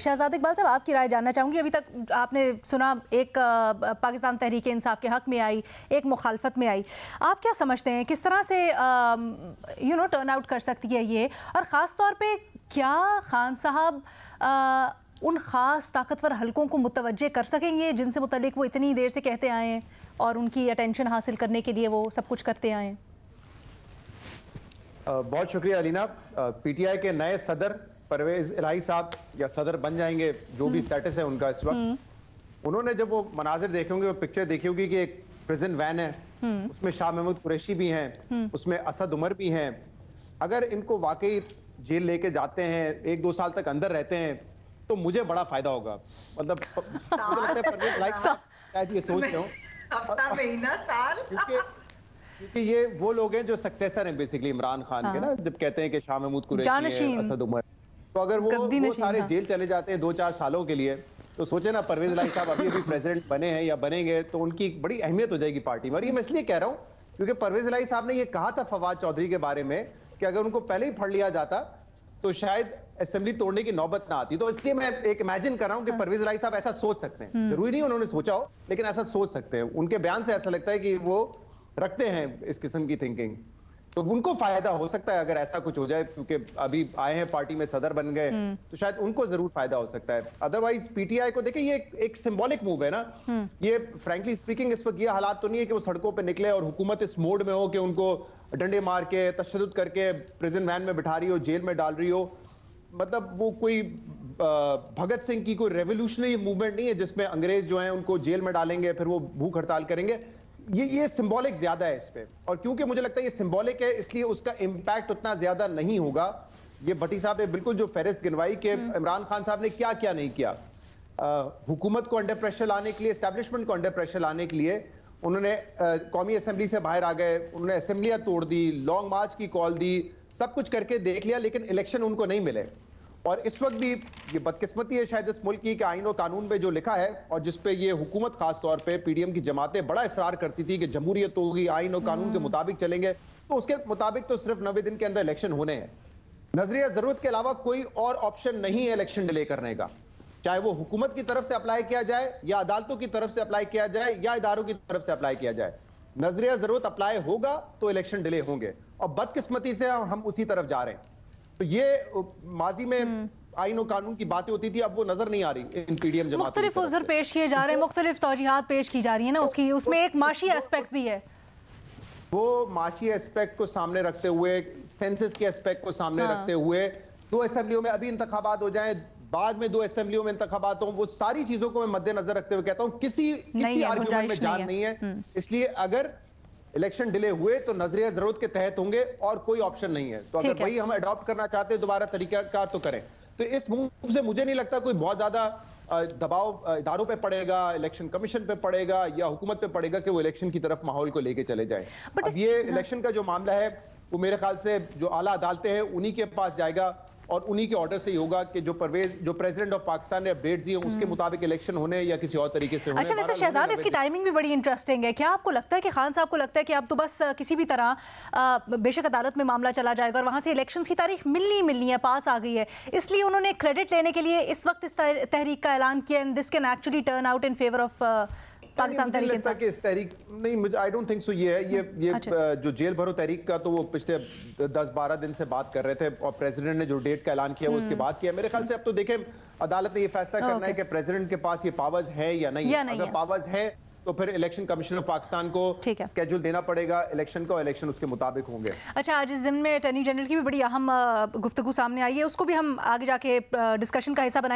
शहजाद इकबाल साहब, आपकी राय जानना चाहूँगी। अभी तक आपने सुना एक पाकिस्तान तहरीक इंसाफ के हक़ में आई, एक मुखालफत में आई। आप क्या समझते हैं किस तरह से टर्न आउट कर सकती है ये, और ख़ास तौर पे क्या खान साहब उन ख़ास ताकतवर हलकों को मुतवज्जे कर सकेंगे जिनसे मुतल्लिक वो इतनी देर से कहते आए हैं और उनकी अटेंशन हासिल करने के लिए वो सब कुछ करते आए हैं? बहुत शुक्रिया अलीना। पीटीआई के नए सदर परवेज इलाही साहब या सदर बन जाएंगे, जो भी स्टेटस है उनका इस वक्त, उन्होंने जब वो मनाजिर देखे होंगे, वो पिक्चर देखी होगी कि एक प्रिजन वैन है, उसमें शाह महमूद कुरैशी भी हैं, उसमें असद उमर भी हैं। अगर इनको वाकई जेल लेके जाते हैं, 1-2 साल तक अंदर रहते हैं, तो मुझे बड़ा फायदा होगा। मतलब मुझे लगता है परवेज इलाही साहब शायद ये सोच रहे हो, क्योंकि ये वो लोग हैं जो सक्सेसर हैं बेसिकली इमरान खान के ना, जब कहते हैं कि शाह महमूद कुरैशी, असद उमर, तो अगर वो सारे जेल चले जाते हैं 2-4 सालों के लिए, तो सोचे ना परवेज इलाही साहब अभी प्रेसिडेंट बने हैं या बनेंगे, तो उनकी बड़ी अहमियत हो जाएगी पार्टी में। और ये मैं इसलिए कह रहा हूँ क्योंकि परवेज इलाही साहब ने ये कहा था फवाद चौधरी के बारे में कि अगर उनको पहले ही फड़ लिया जाता तो शायद असेंबली तोड़ने की नौबत ना आती। तो इसलिए मैं एक इमेजिन कर रहा हूं कि परवेज इलाही साहब ऐसा सोच सकते हैं, जरूरी नहीं उन्होंने सोचा हो, लेकिन ऐसा सोच सकते हैं। उनके बयान से ऐसा लगता है कि वो रखते हैं इस किस्म की थिंकिंग, तो उनको फायदा हो सकता है अगर ऐसा कुछ हो जाए, क्योंकि अभी आए हैं पार्टी में, सदर बन गए, तो शायद उनको जरूर फायदा हो सकता है। अदरवाइज पीटीआई को देखिए, ये एक सिंबॉलिक मूव है ना, ये फ्रैंकली स्पीकिंग इस वक्त ये हालात तो नहीं है कि वो सड़कों पे निकले और हुकूमत इस मोड में हो कि उनको डंडे मार के तशद्दुद करके प्रिजन वैन में बिठा रही हो, जेल में डाल रही हो। मतलब वो कोई भगत सिंह की कोई रेवोल्यूशनरी मूवमेंट नहीं है जिसमें अंग्रेज जो हैं उनको जेल में डालेंगे, फिर वो भूख हड़ताल करेंगे। ये सिंबॉलिक ज्यादा है इस पे, और क्योंकि मुझे लगता है ये सिंबॉलिक है, इसलिए उसका इंपैक्ट उतना ज्यादा नहीं होगा। ये भट्टी साहब ने बिल्कुल जो फेरिस्त गिनवाई कि इमरान खान साहब ने क्या क्या नहीं किया, हुकूमत को अंडर प्रेशर लाने के लिए, एस्टैब्लिशमेंट को अंडर प्रेशर लाने के लिए उन्होंने कौमी असेंबली से बाहर आ गए, उन्होंने असेंबलियां तोड़ दी, लॉन्ग मार्च की कॉल दी, सब कुछ करके देख लिया, लेकिन इलेक्शन उनको नहीं मिले। और इस वक्त भी ये बदकिस्मती है शायद इस मुल्क की कि आईन और कानून में जो लिखा है, और जिस पे ये हुकूमत खास तौर पे पीडीएम की जमातें बड़ा इसरार करती थी कि जमहूरियत होगी, आईन और कानून के मुताबिक चलेंगे, तो उसके मुताबिक तो सिर्फ 90 दिन के अंदर इलेक्शन होने हैं। नजरिया जरूरत के अलावा कोई और ऑप्शन नहीं है इलेक्शन डिले करने का, चाहे वो हुकूमत की तरफ से अप्लाई किया जाए या अदालतों की तरफ से अप्लाई किया जाए या इदारों की तरफ से अप्लाई किया जाए। नजरिया जरूरत अप्लाई होगा तो इलेक्शन डिले होंगे, और बदकिस्मती से हम उसी तरफ जा रहे हैं। तो ये माजी में आईन और कानून की बातें होती थी, अब वो नजर नहीं आ रही इन पीडीएम जमातों की तरफ से। मुख्तलिफ उज़र पेश किए जा रहे हैं, मुख्तलिफ तौजीहात पेश की जा रही है ना, उसकी उसमें एक माशी एस्पेक्ट भी है। वो माशी एस्पेक्ट को सामने रखते हुए, सेंसस के एस्पेक्ट को सामने रखते हुए, 2 असेंबलियों में अभी इंतखाबात हो जाए, बाद में 2 असेंबलियों में इंतखाबात हो, वो सारी चीजों को मैं मद्देनजर रखते हुए कहता हूं किसी आर्गुमेंट में जान नहीं है। इसलिए अगर इलेक्शन डिले हुए तो नजरिया जरूरत के तहत होंगे और कोई ऑप्शन नहीं है। तो अगर वही हम अडॉप्ट करना चाहते हैं दोबारा तरीकाकार तो करें। तो इस मूव से मुझे नहीं लगता कोई बहुत ज्यादा दबाव इदारों पे पड़ेगा, इलेक्शन कमीशन पे पड़ेगा या हुकूमत पे पड़ेगा कि वो इलेक्शन की तरफ माहौल को लेके चले जाए। अब ये इलेक्शन का जो मामला है वो मेरे ख्याल से जो आला अदालतें हैं उन्हीं के पास जाएगा, और उन्हीं के ऑर्डर से ही होगा कि जो प्रेसिडेंट ऑफ पाकिस्तान ने अपडेट दिए उसके मुताबिक इलेक्शन होने या किसी और तरीके से होने। अच्छा, वैसे शहजाद इसकी टाइमिंग भी बड़ी इंटरेस्टिंग है। क्या आपको लगता है कि खान साहब को लगता है कि अब तो बस किसी भी तरह बेशक अदालत में मामला चला जाएगा और वहां से इलेक्शंस की तारीख मिलनी है, पास आ गई है, इसलिए उन्होंने क्रेडिट लेने के लिए इस वक्त इस तहरीक का ऐलान किया, and this can actually turn out in favour of Pakistan Tehreek Insaf की इस तहरीक नहीं, मुझे आई डोंट थिंक सो। ये है ये जो जेल भरो तहरीक का, तो वो पिछले 10-12 दिन से बात कर रहे थे, और प्रेसिडेंट ने जो डेट का ऐलान किया वो उसके बाद किया। मेरे ख्याल से अब तो देखें अदालत ने ये फैसला करना है कि प्रेसिडेंट के पास ये पावर्स है या नहीं है। अगर पावर्स है तो फिर इलेक्शन कमीशन ऑफ पाकिस्तान को स्केड्यूल देना पड़ेगा इलेक्शन का, इलेक्शन उसके मुताबिक होंगे। अच्छा, आज इस दिन में अटॉर्नी जनरल की भी बड़ी अहम गुफ्तगू सामने आई है, उसको भी हम आगे जाके डिस्कशन का हिस्सा बनाएंगे।